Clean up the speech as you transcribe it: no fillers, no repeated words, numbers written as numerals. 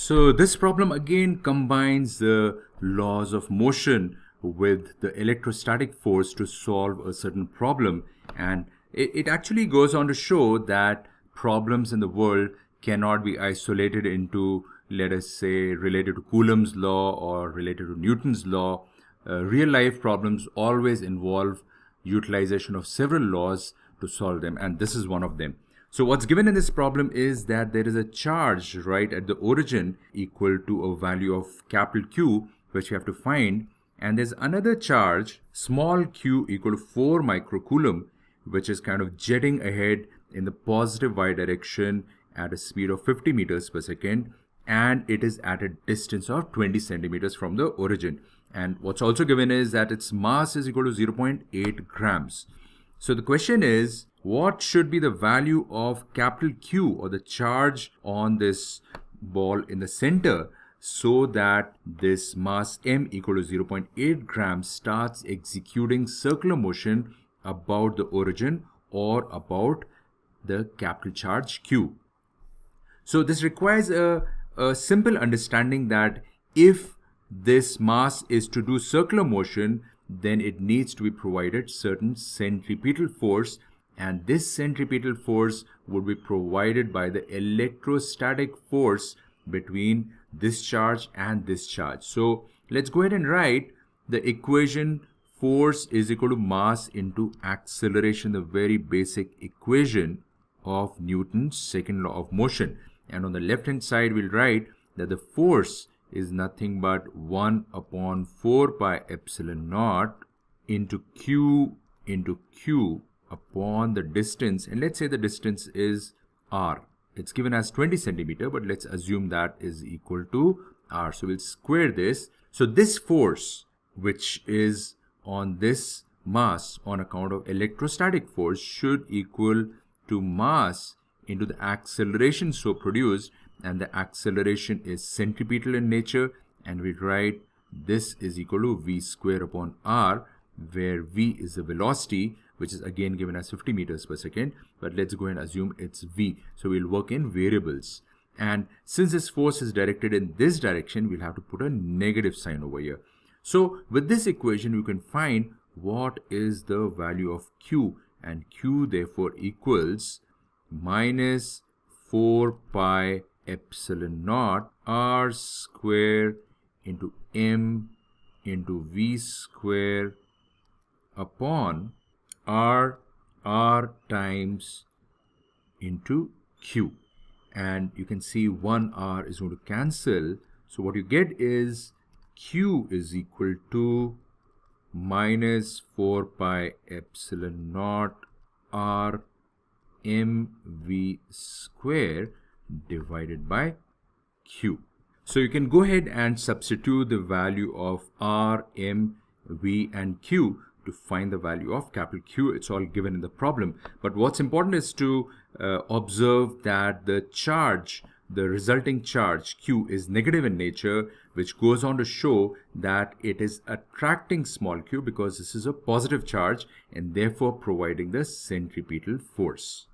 So this problem again combines the laws of motion with the electrostatic force to solve a certain problem, and it actually goes on to show that problems in the world cannot be isolated into, let us say, related to Coulomb's law or related to Newton's law. Real life problems always involve utilization of several laws to solve them, and this is one of them. So what's given in this problem is that there is a charge right at the origin equal to a value of capital Q, which we have to find, and there's another charge, small q, equal to 4 microcoulomb, which is kind of jetting ahead in the positive y direction at a speed of 50 meters per second, and it is at a distance of 20 centimeters from the origin. And what's also given is that its mass is equal to 0.8 grams. So the question is, what should be the value of capital Q, or the charge on this ball in the center, so that this mass m equal to 0.8 grams starts executing circular motion about the origin or about the capital charge Q. So this requires a simple understanding that if this mass is to do circular motion, then it needs to be provided certain centripetal force, and this centripetal force would be provided by the electrostatic force between this charge and this charge. So let's go ahead and write the equation force is equal to mass into acceleration, the very basic equation of Newton's second law of motion. And on the left hand side we'll write that the force is nothing but 1 upon 4 pi epsilon naught into Q upon the distance, and let's say the distance is r. It's given as 20 centimeter, but let's assume that is equal to r. So we'll square this. So this force, which is on this mass on account of electrostatic force, should equal to mass into the acceleration so produced, and the acceleration is centripetal in nature, and we write this is equal to v square upon r, where v is the velocity, which is again given as 50 meters per second, but let's go and assume it's v. So we'll work in variables, and since this force is directed in this direction, we'll have to put a negative sign over here. So with this equation you can find what is the value of q, and q therefore equals minus 4 pi epsilon naught r square into m into v square upon r times into q. And you can see 1r is going to cancel, so what you get is q is equal to minus 4 pi epsilon naught r mv square divided by q. So you can go ahead and substitute the value of r, m, v and q to find the value of capital Q. It's all given in the problem. But what's important is to observe that the charge, the resulting charge Q, is negative in nature, which goes on to show that it is attracting small q because this is a positive charge and therefore providing the centripetal force.